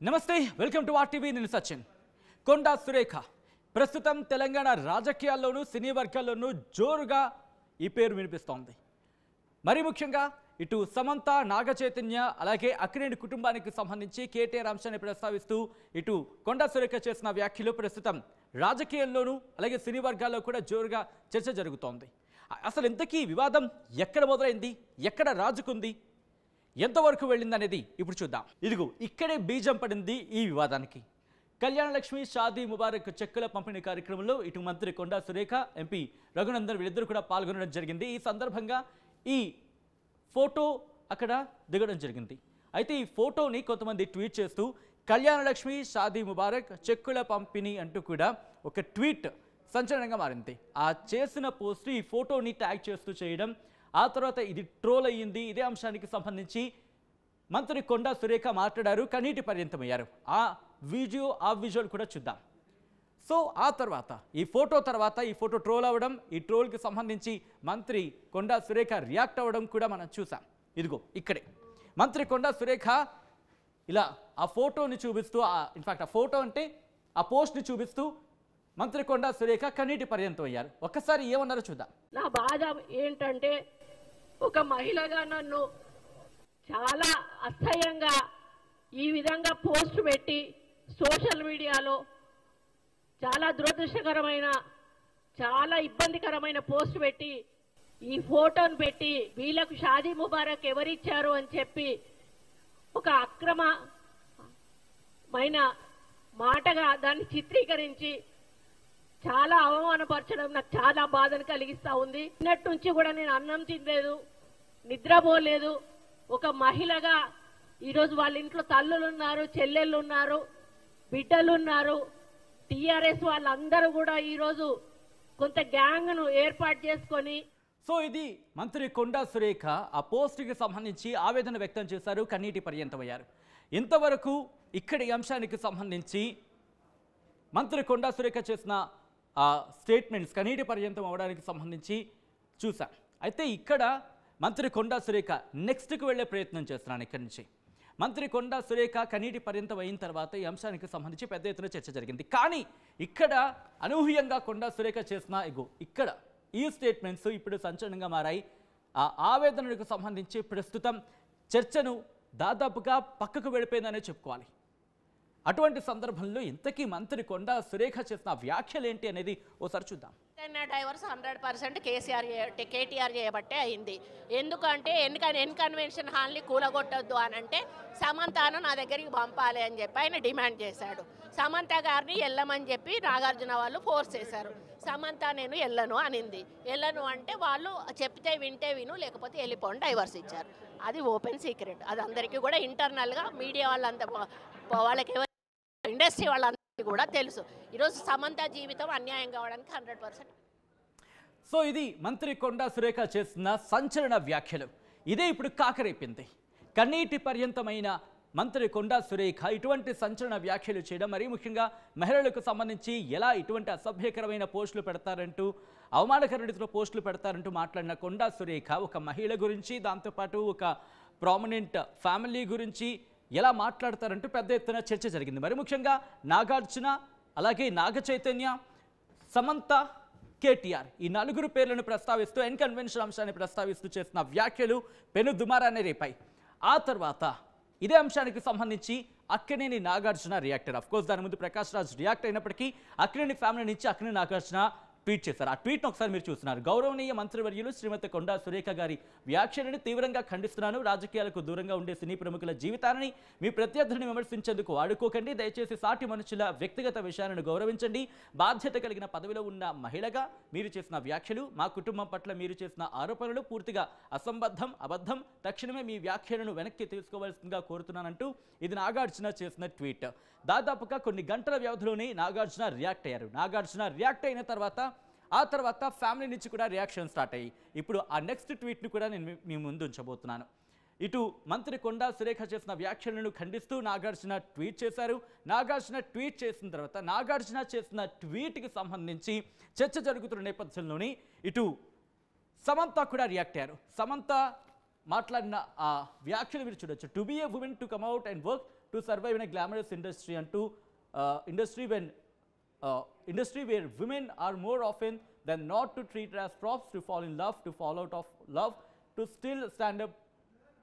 నమస్తే welcome to RTV నేను సచిన్ కొండా సురేఖ ప్రస్తుతం తెలంగాణ రాజకీయాల్లోనూ సినీ వర్గాల్లోనూ జోరుగా ఈ పేరు వినిపిస్తోంది. మరి ముఖ్యంగా ఇటు సమంత నాగ చైతన్య అలాగే అక్కినేని కుటుంబానికి సంబంధించి కేటీఆర్ అంశాన్ని ప్రస్తావిస్తూ ఇటు కొండా సురేఖ చేసిన వ్యాఖ్యలు ప్రస్తుతం రాజకీయాల్లోనూ అలాగే సినీ వర్గాల్లో కూడా జోరుగా చర్చ జరుగుతోంది. అసలు ఇంతకీ వివాదం ఎక్కడ మొదలైంది, ఎక్కడ రాజుకుంది, ఎంతవరకు వెళ్ళిందనేది ఇప్పుడు చూద్దాం. ఇదిగో ఇక్కడే బీజం పడింది ఈ వివాదానికి. కళ్యాణలక్ష్మి షాదీ ముబారక్ చెక్కుల పంపిణీ కార్యక్రమంలో ఇటు మంత్రి కొండా సురేఖ, ఎంపీ రఘునందన్ వీళ్ళిద్దరూ కూడా పాల్గొనడం జరిగింది. ఈ సందర్భంగా ఈ ఫోటో అక్కడ దిగడం జరిగింది. అయితే ఈ ఫోటోని కొంతమంది ట్వీట్ చేస్తూ కళ్యాణలక్ష్మి షాదీ ముబారక్ చెక్కుల పంపిణీ అంటూ కూడా ఒక ట్వీట్ సంచలనంగా మారింది. ఆ చేసిన పోస్ట్ ఈ ఫోటోని ట్యాగ్ చేస్తూ చేయడం, ఆ తర్వాత ఇది ట్రోల్ అయ్యింది. ఇదే అంశానికి సంబంధించి మంత్రి కొండా సురేఖ మాట్లాడారు, కన్నీటి పర్యంతమయ్యారు. ఆ విజువల్ కూడా చూద్దాం. సో ఆ తర్వాత ఈ ఫోటో ట్రోల్ అవ్వడం, ఈ ట్రోల్కి సంబంధించి మంత్రి కొండా సురేఖ రియాక్ట్ అవ్వడం కూడా మనం చూసాం. ఇదిగో ఇక్కడే మంత్రి కొండా సురేఖ ఇలా ఆ ఫోటోని చూపిస్తూ, ఇన్ఫాక్ట్ ఆ ఫోటో అంటే ఆ పోస్ట్ని చూపిస్తూ మంత్రి కొండా సురేఖ కన్నీటి పర్యంతం అయ్యారు. ఒక్కసారి ఏమన్నారో చూద్దాం. నా బాధ ఏంటంటే ఒక మహిళగా నన్ను చాలా అసహ్యంగా ఈ విధంగా పోస్ట్ పెట్టి సోషల్ మీడియాలో చాలా దురదృష్టకరమైన, చాలా ఇబ్బందికరమైన పోస్ట్ పెట్టి ఈ ఫోటోను పెట్టి వీళ్ళకు షాదీ ముబారక్ ఎవరిచ్చారు అని చెప్పి ఒక అక్రమమైన మాటగా దాన్ని చిత్రీకరించి చాలా అవమానపరచడం నాకు చాలా బాధను కలిగిస్తా ఉంది. నిన్నటి నుంచి కూడా నేను అన్నం తినలేదు, నిద్రపోలేదు. ఒక మహిళగా ఈరోజు వాళ్ళ ఇంట్లో తల్లులు ఉన్నారు, చెల్లెళ్ళు ఉన్నారు, బిడ్డలు ఉన్నారు. టీఆర్ఎస్ వాళ్ళందరూ కూడా ఈరోజు కొంత గ్యాంగ్ను ఏర్పాటు చేసుకొని. సో ఇది మంత్రి కొండా సురేఖ ఆ పోస్ట్కి సంబంధించి ఆవేదన వ్యక్తం చేశారు, కన్నీటి పర్యంతమయ్యారు. ఇంతవరకు ఇక్కడి అంశానికి సంబంధించి మంత్రి కొండా సురేఖ చేసిన ఆ స్టేట్మెంట్స్ కన్నీటి పర్యంతం అవడానికి సంబంధించి చూసాం. అయితే ఇక్కడ మంత్రి కొండా సురేఖ నెక్స్ట్కి వెళ్ళే ప్రయత్నం చేస్తున్నాను. ఇక్కడి నుంచి మంత్రి కొండా సురేఖ కన్నీటి పర్యంతం అయిన తర్వాత ఈ అంశానికి సంబంధించి పెద్ద ఎత్తున చర్చ జరిగింది. కానీ ఇక్కడ అనూహ్యంగా కొండా సురేఖ చేసిన ఇక్కడ ఈ స్టేట్మెంట్స్ ఇప్పుడు సంచలనంగా మారాయి. ఆ ఆవేదనకు సంబంధించి ప్రస్తుతం చర్చను దాదాపుగా పక్కకు వెళ్ళిపోయిందనే చెప్పుకోవాలి. అటువంటి సందర్భంలో ఇంతకీ మంత్రి కొండా సురేఖ చేసిన వ్యాఖ్యలు ఏంటి అనేది ఓసారి చూద్దాం. డైవర్స్ 100% కేటీఆర్ చేయబట్టే అయింది. ఎందుకంటే ఎన్కన్వెన్షన్ హాల్ని కూలగొట్టొద్దు అని అంటే సమంతను నా దగ్గరికి పంపాలి అని చెప్పి ఆయన డిమాండ్ చేశాడు. సమంత గారిని వెళ్ళమని చెప్పి నాగార్జున వాళ్ళు ఫోర్స్ చేశారు. సమంత నేను వెళ్ళను అనింది. వెళ్ళను అంటే వాళ్ళు చెప్తే వింటే విను, లేకపోతే వెళ్ళిపోండి, డైవర్స్ ఇచ్చారు. అది ఓపెన్ సీక్రెట్. అది అందరికీ కూడా ఇంటర్నల్గా మీడియా వాళ్ళంతా వాళ్ళకి ఇండస్ట్రీ వాళ్ళందరికీ కూడా తెలుసు. ఈరోజు సమంత జీవితం అన్యాయం కావడానికి 100%. సో ఇది మంత్రి కొండా సురేఖ చేస్తున్న సంచలన వ్యాఖ్యలు. ఇదే ఇప్పుడు కాకరేపింది. కన్నీటి పర్యంతమైన మంత్రి కొండా సురేఖ ఇటువంటి సంచలన వ్యాఖ్యలు చేయడం, మరీ ముఖ్యంగా మహిళలకు సంబంధించి ఎలా ఇటువంటి అసభ్యకరమైన పోస్టులు పెడతారంటూ, అవమానకర పోస్టులు పెడతారంటూ మాట్లాడిన కొండా సురేఖ ఒక మహిళ గురించి, దాంతోపాటు ఒక ప్రామినెంట్ ఫ్యామిలీ గురించి ఎలా మాట్లాడతారంటూ పెద్ద ఎత్తున చర్చ జరిగింది. మరి ముఖ్యంగా నాగార్జున, అలాగే నాగ చైతన్య, సమంత, కేటీఆర్ ఈ నలుగురు పేర్లను ప్రస్తావిస్తూ ఎన్కన్వెన్షన్ అంశాన్ని ప్రస్తావిస్తూ చేసిన వ్యాఖ్యలు పెను దుమారాన్ని రేపాయి. ఆ తర్వాత ఇదే అంశానికి సంబంధించి అక్కినేని నాగార్జున రియాక్టర్. అఫ్కోర్స్ దాని ముందు ప్రకాష్ రాజ్ రియాక్ట్ అయినప్పటికీ అక్కినేని ఫ్యామిలీ నుంచి అక్కినేని నాగార్జున ట్వీట్ చేశారు. ఆ ట్వీట్ను ఒకసారి మీరు చూస్తున్నారు. గౌరవనీయ మంత్రివర్యులు శ్రీమతి కొండా సురేఖ గారి వ్యాఖ్యలను తీవ్రంగా ఖండిస్తున్నాను. రాజకీయాలకు దూరంగా ఉండే సినీ ప్రముఖుల జీవితాన్ని మీ ప్రత్యర్థిని విమర్శించేందుకు వాడుకోకండి. దయచేసి సాటి మనుషుల వ్యక్తిగత విషయాలను గౌరవించండి. బాధ్యత కలిగిన పదవిలో ఉన్న మహిళగా మీరు చేసిన వ్యాఖ్యలు, మా కుటుంబం పట్ల మీరు చేసిన ఆరోపణలు పూర్తిగా అసంబద్ధం, అబద్ధం. తక్షణమే మీ వ్యాఖ్యలను వెనక్కి తీసుకోవాల్సిందిగా కోరుతున్నానంటూ ఇది నాగార్జున చేసిన ట్వీట్. దాదాపుగా కొన్ని గంటల వ్యవధిలోనే నాగార్జున రియాక్ట్ అయ్యారు. నాగార్జున రియాక్ట్ అయిన ఆ తర్వాత ఫ్యామిలీ నుంచి కూడా రియాక్షన్ స్టార్ట్ అయ్యి ఇప్పుడు ఆ నెక్స్ట్ ట్వీట్ని కూడా నేను మీ ముందు ఉంచబోతున్నాను. ఇటు మంత్రి కొండా సురేఖ చేసిన వ్యాఖ్యలను ఖండిస్తూ నాగార్జున ట్వీట్ చేశారు. నాగార్జున ట్వీట్ చేసిన తర్వాత నాగార్జున చేసిన ట్వీట్కి సంబంధించి చర్చ జరుగుతున్న నేపథ్యంలోని ఇటు సమంత కూడా రియాక్ట్ అయ్యారు. సమంత మాట్లాడిన ఆ వ్యాఖ్యలు మీరు చూడొచ్చు. To be A women to come out and work to survive in a glamorous industry అంటూ industry where women are more often than not to treat as props, to fall in love, to fall out of love, to still stand up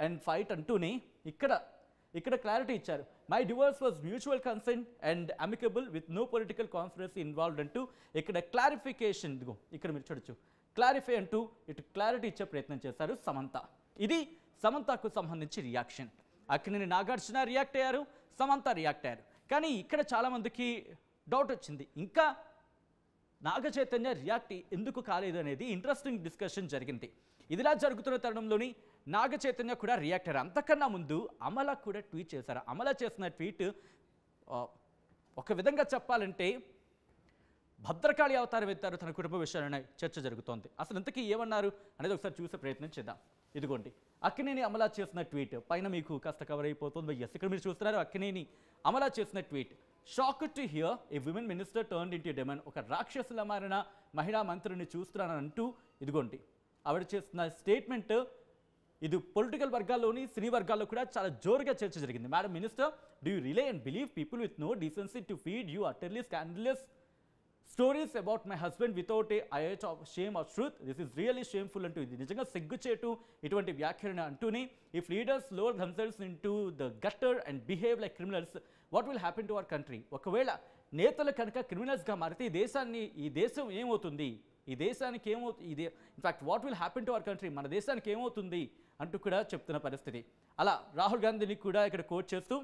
and fight అంటూనే ఇక్కడ clarity ఇచ్చారు. My divorce was mutual consent and amicable with no political conspiracy involved అంటూ ఇక్కడ clarification, ఇదిగో ఇక్కడ మీరు చూడొచ్చు, clarify అంటూ ఇటు క్లారిటీ ఇచ్చే ప్రయత్నం చేశారు సమంత. ఇది సమంతకు సంబంధించి రియాక్షన్. అక్కినేని నాగార్జున రియాక్ట్ అయ్యారు, సమంత రియాక్ట్ అయ్యారు. కానీ ఇక్కడ చాలామందికి డౌట్ వచ్చింది, ఇంకా నాగ చైతన్య రియాక్ట్ ఎందుకు కాలేదు అనేది ఇంట్రెస్టింగ్ డిస్కషన్ జరిగింది. ఇదిలా జరుగుతున్న తరుణంలోని నాగ చైతన్య కూడా రియాక్ట్ అయ్యారు. అంతకన్నా ముందు అమల కూడా ట్వీట్ చేశారు. అమల చేసిన ట్వీట్ ఒక విధంగా చెప్పాలంటే భద్రకాళి అవతారం ఎత్తారు తన కుటుంబ విషయాలనే చర్చ జరుగుతోంది. అసలు ఇంతకీ ఏమన్నారు అనేది ఒకసారి చూసే ప్రయత్నం చేద్దాం. ఇదిగోండి అక్కినేని అమల చేసిన ట్వీట్, పైన మీకు కాస్త కవర్ అయిపోతుంది. ఎస్, ఇక్కడ మీరు చూస్తున్నారు అక్కినేని అమల చేసిన tweet. Shocked to hear A women minister turned into demon. ఒక రాక్షసుల మారిన మహిళా మంత్రిని చూస్తున్నానని అంటూ ఇదిగోండి ఆవిడ చేస్తున్న స్టేట్మెంట్. ఇది పొలిటికల్ వర్గాల్లోని సినీ వర్గాల్లో కూడా చాలా జోరుగా చర్చ జరిగింది. Madam minister, do you rely and believe people with no decency to feed you utterly scandalous stories about my husband without a iota of shame of truth? This is really shameful అంటూ, ఇది నిజంగా సిగ్గుచేటు ఇటువంటి వ్యాఖ్యలను అంటూనే, if leaders lower themselves into the gutter and behave like criminals what will happen to our country? ఒకవేళ నేతలు కనుక క్రిమినల్స్గా మారితే ఈ దేశం ఏమవుతుంది? ఈ దేశానికి ఏమవుతుంది? In fact what will happen to our country? మన దేశానికి ఏమవుతుంది అంటూ కూడా చెప్తున్న పరిస్థితి. అలా రాహుల్ గాంధీని కూడా ఇక్కడ కోట్ చేస్తూ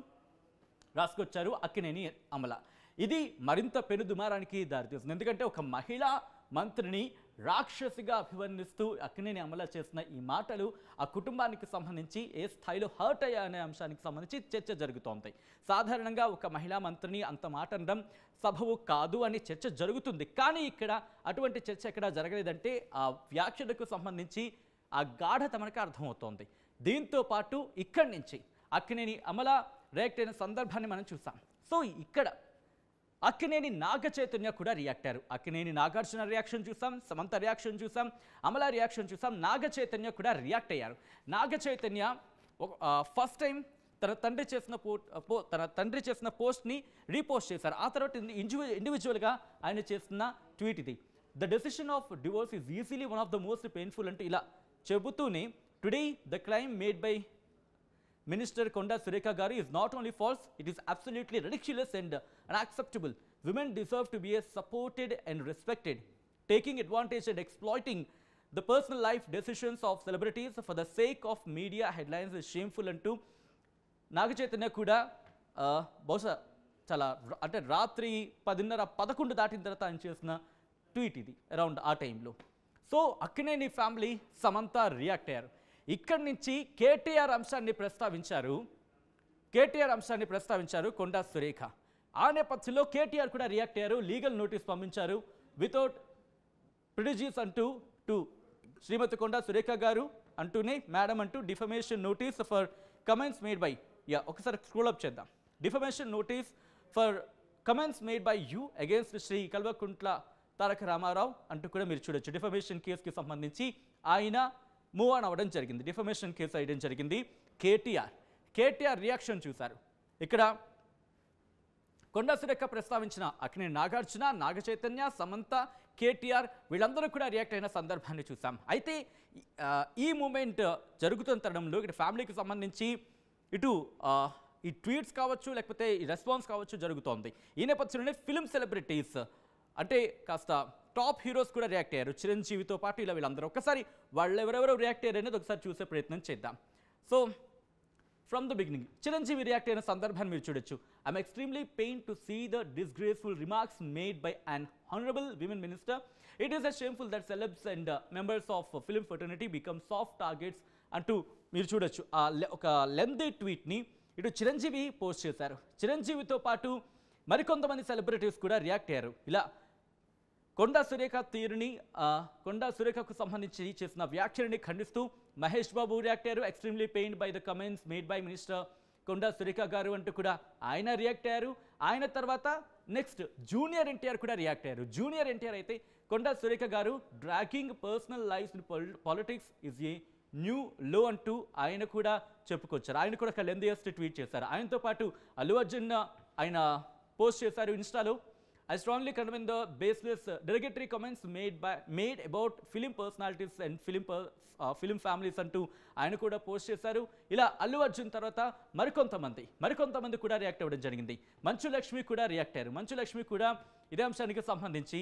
రాసుకొచ్చారు అక్కినేని అమల. ఇది మరింత పెనుదుమారానికి దారితీస్తుంది. ఎందుకంటే ఒక మహిళా మంత్రిని రాక్షసిగా అభివర్ణిస్తూ అక్కినేని అమల చేసిన ఈ మాటలు ఆ కుటుంబానికి సంబంధించి ఏ స్థాయిలో హర్ట్ అయ్యా అనే అంశానికి సంబంధించి చర్చ జరుగుతోంది. సాధారణంగా ఒక మహిళా మంత్రిని అంత మాట అనడం సబబు కాదు అని చర్చ జరుగుతుంది. కానీ ఇక్కడ అటువంటి చర్చ ఎక్కడ జరగలేదంటే ఆ వ్యాఖ్యలకు సంబంధించి ఆ గాఢత మనకు అర్థమవుతోంది. దీంతో పాటు ఇక్కడి నుంచి అక్కినేని అమల రియాక్ట్ అయిన సందర్భాన్ని మనం చూసాం. సో ఇక్కడ అక్కినేని నాగ చైతన్య కూడా రియాక్ట్ అయ్యారు. అక్కినేని నాగార్జున రియాక్షన్ చూసాం, సమంత రియాక్షన్ చూసాం, అమల రియాక్షన్ చూసాం, నాగ చైతన్య కూడా రియాక్ట్ అయ్యారు. నాగ చైతన్య ఫస్ట్ టైం తన తండ్రి చేసిన పోస్ట్ని రీపోస్ట్ చేశారు. ఆ తర్వాత ఇండివిజువల్గా ఆయన చేస్తున్న ట్వీట్ ఇది. The decision of divorce is easily one of the most painful అంటూ ఇలా చెబుతూనే, today the claim made by Minister Konda Sureka Garu is not only false, it is absolutely ridiculous and unacceptable. Women deserve to be supported and respected. Taking advantage and exploiting the personal life decisions of celebrities for the sake of media headlines is shameful అంటూ నాగ చైతన్య కూడా బహుశా చాలా అంటే రాత్రి 10:30-11 దాటిన తర్వాత ఆయన చేసిన ట్వీట్ ఇది అరౌండ్ ఆ టైంలో. So Akkineni family Samantha react అయ్యారు. ఇక్కడి నుంచి కేటీఆర్ అంశాన్ని ప్రస్తావించారు కొండా సురేఖ. ఆ నేపథ్యంలో కేటీఆర్ కూడా రియాక్ట్ అయ్యారు, లీగల్ నోటీస్ పంపించారు వితౌట్ ప్రిడిజీస్ అంటూ టు శ్రీమతి కొండా సురేఖ గారు అంటూనే మేడం అంటూ defamation notice for comments made by ఒకసారి స్క్రోల్ అప్ చేద్దాం. Defamation notice for comments made by you against Shri Kalvakuntla Taraka Rama Rao అంటూ కూడా మీరు చూడొచ్చు. డిఫమేషన్ కేసుకి సంబంధించి ఆయన మూవ్ ఆన్ అవ్వడం జరిగింది. డిఫమేషన్ కేసు వేయడం జరిగింది. కేటీఆర్ రియాక్షన్ చూశారు. ఇక్కడ కొండా సురేఖ ప్రస్తావించిన అక్కినేని నాగార్జున, నాగ చైతన్య, సమంత, కేటీఆర్ వీళ్ళందరూ కూడా రియాక్ట్ అయిన సందర్భాన్ని చూసాం. అయితే ఈ మూమెంట్ జరుగుతున్న తరుణంలో ఇక్కడ ఫ్యామిలీకి సంబంధించి ఇటు ఈ ట్వీట్స్ కావచ్చు లేకపోతే ఈ రెస్పాన్స్ కావచ్చు జరుగుతోంది. ఈ నేపథ్యంలోనే ఫిల్మ్ సెలబ్రిటీస్ అంటే కాస్త టాప్ హీరోస్ కూడా రియాక్ట్ అయ్యారు. చిరంజీవితో పాటు ఇలా వీళ్ళందరూ ఒక్కసారి వాళ్ళు ఎవరెవరో రియాక్ట్ అయ్యారు అనేది ఒకసారి చూసే ప్రయత్నం చేద్దాం. So from the beginning Chiranjeevi react అయిన సందర్భాన్ని మీరు చూడొచ్చు. I'm extremely pain to see the disgraceful remarks made by an honourable women minister. It is a shameful that celebs and members of film fraternity become soft targets అంటూ మీరు చూడొచ్చు. ఒక lengthy ట్వీట్ని ఇటు Chiranjeevi post చేశారు. చిరంజీవితో పాటు మరికొంతమంది సెలబ్రిటీస్ కూడా react అయ్యారు. ఇలా కొండా సురేఖకు సంబంధించి చేసిన వ్యాఖ్యలని ఖండిస్తూ మహేష్ బాబు రియాక్ట్ అయ్యారు. Extremely pained by the comments made by minister Konda Surekha garu అంటూ కూడా ఆయన రియాక్ట్ అయ్యారు. ఆయన తర్వాత నెక్స్ట్ జూనియర్ ఎన్టీఆర్ కూడా రియాక్ట్ అయ్యారు. జూనియర్ ఎన్టీఆర్ అయితే కొండా సురేఖ గారు dragging personal life in politics is a new లో అంటూ ఆయన కూడా చెప్పుకొచ్చారు. ఆయన కూడా ఒక లెందియస్ట్ ట్వీట్ చేశారు. ఆయనతో పాటు అల్లు అర్జున్ ఆయన పోస్ట్ చేశారు ఇన్స్టాలో. I strongly condemn the baseless derogatory comments made about film personalities and film families అంటూ ఆయన కూడా పోస్ట్ చేశారు. ఇలా అల్లు అర్జున్ తర్వాత మరికొంతమంది కూడా రియాక్ట్ అవ్వడం జరిగింది. మంచు లక్ష్మి కూడా రియాక్ట్ అయ్యారు. మంచు లక్ష్మి కూడా ఇదే అంశానికి సంబంధించి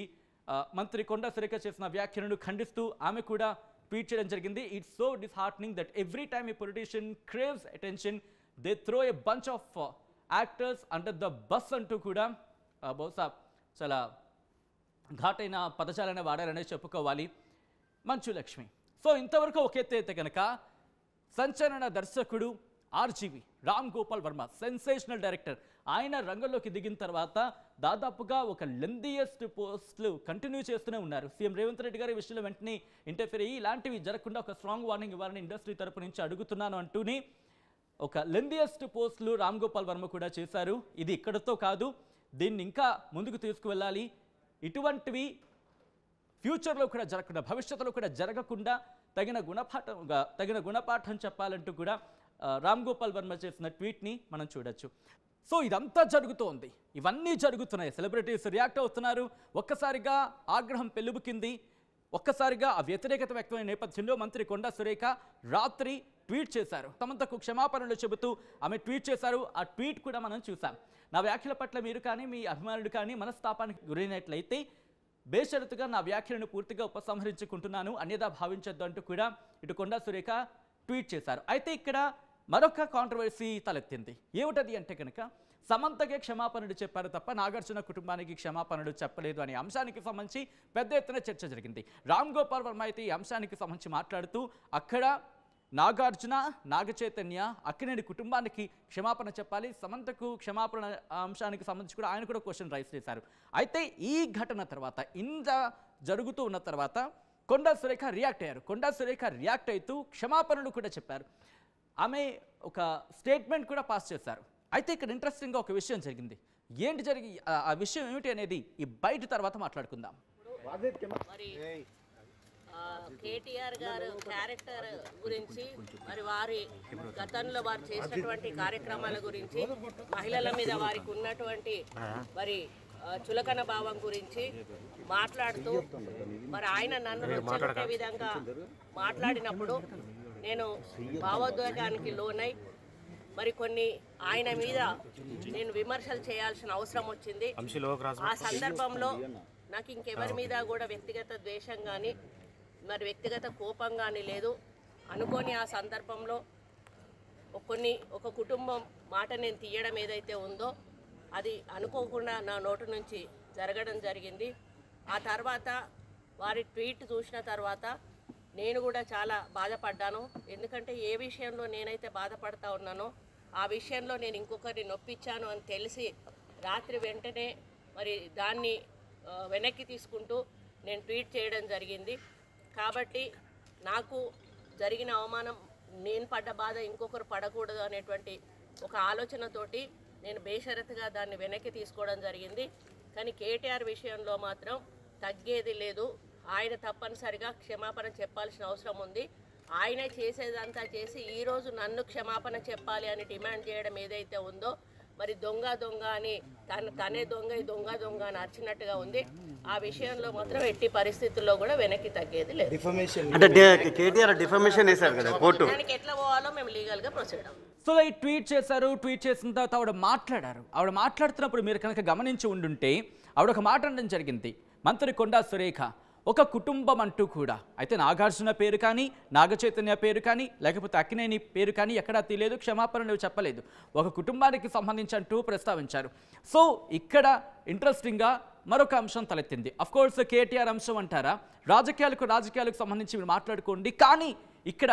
మంత్రి కొండా సురేఖ చేసిన వ్యాఖ్యలను ఖండిస్తూ ఆమె కూడా ట్వీట్ చేయడం జరిగింది. It's so disheartening that every time a politician craves attention they throw a bunch of actors under the bus అంటూ కూడా బహుశా చాలా ఘాటైన పదజాలనే వాడారనే చెప్పుకోవాలి మంచు లక్ష్మి. సో ఇంతవరకు ఒక ఎత్తు అయితే కనుక సంచలన దర్శకుడు RGV Ram Gopal Varma, sensational director, ఆయన రంగంలోకి దిగిన తర్వాత దాదాపుగా ఒక లెందియస్ట్ పోస్టులు కంటిన్యూ చేస్తూనే ఉన్నారు. సీఎం రేవంత్ రెడ్డి గారి విషయంలో వెంటనే ఇంటర్ఫియర్ అయ్యి ఇలాంటివి జరగకుండా ఒక స్ట్రాంగ్ వార్నింగ్ ఇవ్వాలని ఇండస్ట్రీ తరపు నుంచి అడుగుతున్నాను అంటూనే ఒక లెందియస్ట్ పోస్టులు రామ్ గోపాల్ వర్మ కూడా చేశారు. ఇది ఇక్కడతో కాదు, దీన్ని ఇంకా ముందుకు తీసుకువెళ్ళాలి. ఇటువంటివి ఫ్యూచర్లో కూడా జరగకుండా, భవిష్యత్తులో కూడా జరగకుండా తగిన గుణపాఠం చెప్పాలంటూ కూడా రామ్ గోపాల్ వర్మ చేసిన ట్వీట్ని మనం చూడొచ్చు. సో ఇదంతా జరుగుతోంది, ఇవన్నీ జరుగుతున్నాయి, సెలబ్రిటీస్ రియాక్ట్ అవుతున్నారు. ఒక్కసారిగా ఆగ్రహం పెళ్ళుబుకింది. ఒక్కసారిగా ఆ వ్యతిరేకత వ్యక్తమైన నేపథ్యంలో మంత్రి కొండా సురేఖ రాత్రి ట్వీట్ చేశారు. సమంతకు క్షమాపణలు చెబుతూ ఆమె ట్వీట్ చేశారు. ఆ ట్వీట్ కూడా మనం చూసాం. నా వ్యాఖ్యల పట్ల మీరు కానీ మీ అభిమానులు కానీ మనస్తాపానికి గురైనట్లయితే బేషరతుగా నా వ్యాఖ్యలను పూర్తిగా ఉపసంహరించుకుంటున్నాను, అన్యదా భావించొద్దు అంటూ కూడా ఇటు కొండా సురేఖ ట్వీట్ చేశారు. అయితే ఇక్కడ మరొక కాంట్రవర్సీ తలెత్తింది. ఏమిటది అంటే కనుక సమంతకే క్షమాపణలు చెప్పారు తప్ప నాగార్జున కుటుంబానికి క్షమాపణలు చెప్పలేదు అనే అంశానికి సంబంధించి పెద్ద ఎత్తున చర్చ జరిగింది. రామ్ గోపాల్ వర్మ అయితే ఈ అంశానికి సంబంధించి మాట్లాడుతూ అక్కడ నాగార్జున, నాగచైతన్య, అక్కినేని కుటుంబానికి క్షమాపణ చెప్పాలి, సమంతకు క్షమాపణ అంశానికి సంబంధించి కూడా ఆయన కూడా క్వశ్చన్ రైజ్ చేశారు. అయితే ఈ ఘటన తర్వాత ఇంత జరుగుతూ ఉన్న తర్వాత కొండా సురేఖ రియాక్ట్ అయ్యారు. కొండా సురేఖ రియాక్ట్ అవుతూ క్షమాపణలు కూడా చెప్పారు. ఆమె ఒక స్టేట్మెంట్ కూడా పాస్ చేశారు. అయితే ఇక్కడ ఇంట్రెస్టింగ్గా ఒక విషయం జరిగింది. ఆ విషయం ఏమిటి అనేది ఈ బయట తర్వాత మాట్లాడుకుందాం. మరి కేటీఆర్ గారు క్యారెక్టర్ గురించి, మరి వారి గతంలో వారు చేసినటువంటి కార్యక్రమాల గురించి, మహిళల మీద వారికి ఉన్నటువంటి మరి చులకన భావం గురించి మాట్లాడుతూ మరి ఆయన నన్ను రెచ్చగొట్టే విధంగా మాట్లాడినప్పుడు నేను భావోద్వేగానికి లోనై మరి కొన్ని ఆయన మీద నేను విమర్శలు చేయాల్సిన అవసరం వచ్చింది. ఆ సందర్భంలో నాకు ఇంకెవరి మీద కూడా వ్యక్తిగత ద్వేషం కానీ మరి వ్యక్తిగత కోపం కానీ లేదు. అనుకోని ఆ సందర్భంలో ఒక కుటుంబం మాట నేను తీయడం ఏదైతే ఉందో అది అనుకోకుండా నా నోటి నుంచి జరగడం జరిగింది. ఆ తర్వాత వారి ట్వీట్ చూసిన తర్వాత నేను కూడా చాలా బాధపడ్డాను. ఎందుకంటే ఏ విషయంలో నేనైతే బాధపడతా ఉన్నానో ఆ విషయంలో నేను ఇంకొకరిని నొప్పించాను అని తెలిసి రాత్రి వెంటనే మరి దాన్ని వెనక్కి తీసుకుంటూ నేను ట్వీట్ చేయడం జరిగింది. కాబట్టి నాకు జరిగిన అవమానం, నేను పడ్డ బాధ ఇంకొకరు పడకూడదు అనేటువంటి ఒక ఆలోచనతోటి నేను బేషరతుగా దాన్ని వెనక్కి తీసుకోవడం జరిగింది. కానీ కేటీఆర్ విషయంలో మాత్రం తగ్గేది లేదు. ఆయన తప్పనిసరిగా క్షమాపణ చెప్పాల్సిన అవసరం ఉంది. ఆయనే చేసేదంతా చేసి ఈరోజు నన్ను క్షమాపణ చెప్పాలి అని డిమాండ్ చేయడం ఏదైతే ఉందో మరి దొంగ అని తనే దొంగ అని అరిచినట్టుగా ఉంది. ఆ విషయంలో మాత్రం ఎట్టి పరిస్థితుల్లో కూడా వెనక్కి తగ్గేది లేదు. దానికి ఎట్లా పోవాలో మేము లీగల్గా ప్రొసీడ్ అవ్వం. సో ఈ ట్వీట్ చేశారు. ట్వీట్ చేసిన తర్వాత ఆవిడ మాట్లాడారు. ఆవిడ మాట్లాడుతున్నప్పుడు మీరు కనుక గమనించి ఉండుంటే ఆవిడ ఒక మాట అనడం జరిగింది. మంత్రి కొండా సురేఖ ఒక కుటుంబం అంటూ కూడా, అయితే నాగార్జున పేరు కానీ, నాగచైతన్య పేరు కానీ, లేకపోతే అక్కినేని పేరు కానీ ఎక్కడా తీయలేదు, క్షమాపణలు చెప్పలేదు, ఒక కుటుంబానికి సంబంధించి అంటూ ప్రస్తావించారు. సో ఇక్కడ ఇంట్రెస్టింగ్గా మరొక అంశం తలెత్తింది. అఫ్కోర్స్ కేటీఆర్ అంశం అంటారా, రాజకీయాలకు సంబంధించి మీరు మాట్లాడుకోండి. కానీ ఇక్కడ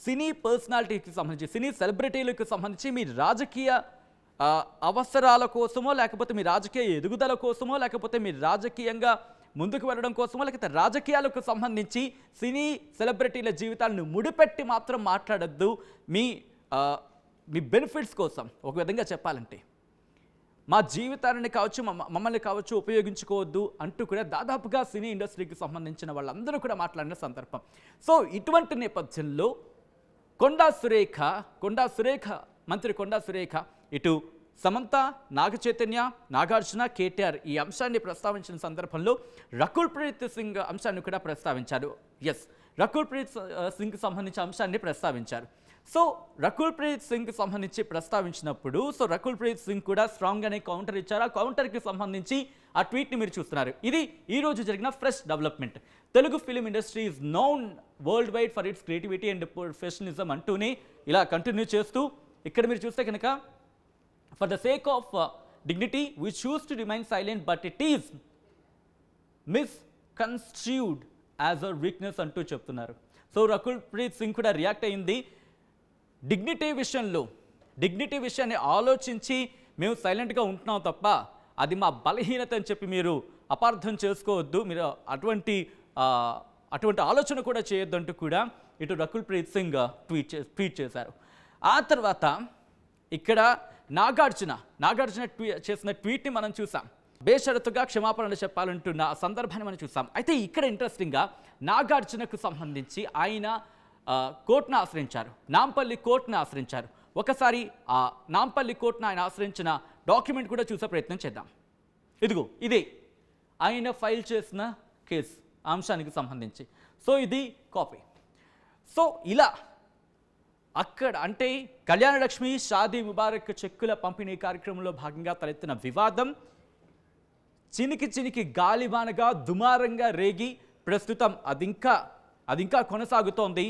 సినీ పర్సనాలిటీకి సంబంధించి, సినీ సెలబ్రిటీలకు సంబంధించి మీ రాజకీయ అవసరాల కోసమో, లేకపోతే మీ రాజకీయ ఎదుగుదల కోసమో, లేకపోతే మీ రాజకీయంగా ముందుకు వెళ్ళడం కోసమో, లేకపోతే రాజకీయాలకు సంబంధించి సినీ సెలబ్రిటీల జీవితాలను ముడిపెట్టి మాత్రం మాట్లాడద్దు. మీ బెనిఫిట్స్ కోసం ఒక విధంగా చెప్పాలంటే మా జీవితాన్ని కావచ్చు, మమ్మల్ని కావచ్చు ఉపయోగించుకోవద్దు అంటూ కూడా దాదాపుగా సినీ ఇండస్ట్రీకి సంబంధించిన వాళ్ళందరూ కూడా మాట్లాడిన సందర్భం. సో ఇటువంటి నేపథ్యంలో కొండా సురేఖ మంత్రి కొండా సురేఖ ఇటు సమంత, నాగ చైతన్య, నాగార్జున, కేటీఆర్ ఈ అంశాన్ని ప్రస్తావించిన సందర్భంలో రకుల్ ప్రీత్ సింగ్ అంశాన్ని కూడా ప్రస్తావించారు. రకుల్ ప్రీత్ సింగ్ సంబంధించిన అంశాన్ని ప్రస్తావించారు. సో రకుల్ ప్రీత్ సింగ్ సంబంధించి ప్రస్తావించినప్పుడు రకుల్ ప్రీత్ సింగ్ కూడా స్ట్రాంగ్గానే కౌంటర్ ఇచ్చారు. ఆ కౌంటర్కి సంబంధించి ఆ ట్వీట్ని మీరు చూస్తున్నారు. ఇది ఈ రోజు జరిగిన fresh development. Telugu film industry is known worldwide for its creativity and professionalism అంటూనే ఇలా కంటిన్యూ చేస్తూ ఇక్కడ మీరు చూస్తే కనుక for the sake of dignity we choose to remain silent but it is misconstrued as a weakness అంటూ చెప్తున్నారు. So Rakul Preet Singh కూడా రియాక్ట్ అయింది. డిగ్నిటీ విషయాన్ని ఆలోచించి మేము సైలెంట్గా ఉంటున్నాం తప్ప అది మా బలహీనత అని చెప్పి మీరు అపార్థం చేసుకోవద్దు, మీరు అటువంటి ఆలోచన కూడా చేయొద్దంటూ కూడా ఇటు రకుల్ ప్రీత్ సింగ్ ట్వీట్ చేశారు. ఆ తర్వాత ఇక్కడ నాగార్జున చేసిన ట్వీట్ని మనం చూసాం. బేషరతుగా క్షమాపణలు చెప్పాలంటున్న సందర్భాన్ని మనం చూసాం. అయితే ఇక్కడ ఇంట్రెస్టింగ్గా నాగార్జునకు సంబంధించి ఆయన కోర్టును ఆశ్రయించారు, నాంపల్లి కోర్టును ఆశ్రయించారు. ఒకసారి ఆ నాంపల్లి కోర్టును ఆయన ఆశ్రయించిన డాక్యుమెంట్ కూడా చూసే ప్రయత్నం చేద్దాం. ఇదే ఆయన ఫైల్ చేసిన కేసు అంశానికి సంబంధించి. సో ఇది కాపీ. సో ఇలా అక్కడ అంటే కళ్యాణలక్ష్మి షాదీ ముబారక్ చెక్కుల పంపిణీ కార్యక్రమంలో భాగంగా తలెత్తిన వివాదం చినికి గాలివానగా దుమారంగా రేగి ప్రస్తుతం అది ఇంకా కొనసాగుతోంది.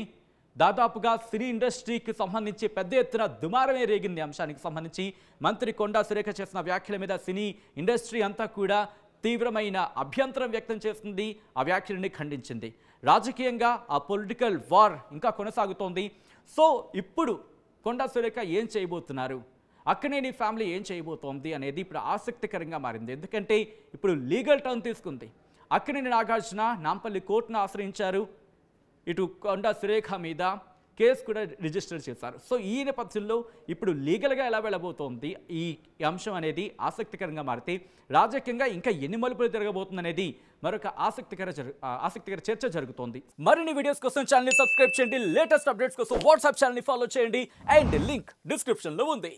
దాదాపుగా సినీ ఇండస్ట్రీకి సంబంధించి పెద్ద ఎత్తున దుమారమే రేగింది. అంశానికి సంబంధించి మంత్రి కొండా సురేఖ చేసిన వ్యాఖ్యల మీద సినీ ఇండస్ట్రీ అంతా కూడా తీవ్రమైన అభ్యంతరం వ్యక్తం చేస్తుంది, ఆ వ్యాఖ్యలని ఖండించింది. రాజకీయంగా ఆ పొలిటికల్ వార్ ఇంకా కొనసాగుతోంది. సో ఇప్పుడు కొండా సురేఖ ఏం చేయబోతున్నారు, అక్కినేని ఫ్యామిలీ ఏం చేయబోతోంది అనేది ఇప్పుడు ఆసక్తికరంగా మారింది. ఎందుకంటే ఇప్పుడు లీగల్ టర్న్ తీసుకుంది. అక్కినేని నాగార్జున నాంపల్లి కోర్టును ఆశ్రయించారు, ఇటు కొండా సురేఖ మీద కేసు కూడా రిజిస్టర్ చేశారు. సో ఈ నేపథ్యంలో ఇప్పుడు లీగల్గా ఎలా వెళ్ళబోతోంది ఈ అంశం అనేది ఆసక్తికరంగా మారితే రాజకీయంగా ఇంకా ఎన్ని మలుపులు తిరగబోతుంది అనేది మరొక ఆసక్తికర చర్చ జరుగుతోంది. మరిన్ని వీడియోస్ కోసం ఛానల్ని సబ్స్క్రైబ్ చేయండి, లేటెస్ట్ అప్డేట్స్ కోసం వాట్సాప్ ఛానల్ని ఫాలో చేయండి అండ్ లింక్ డిస్క్రిప్షన్లో ఉంది.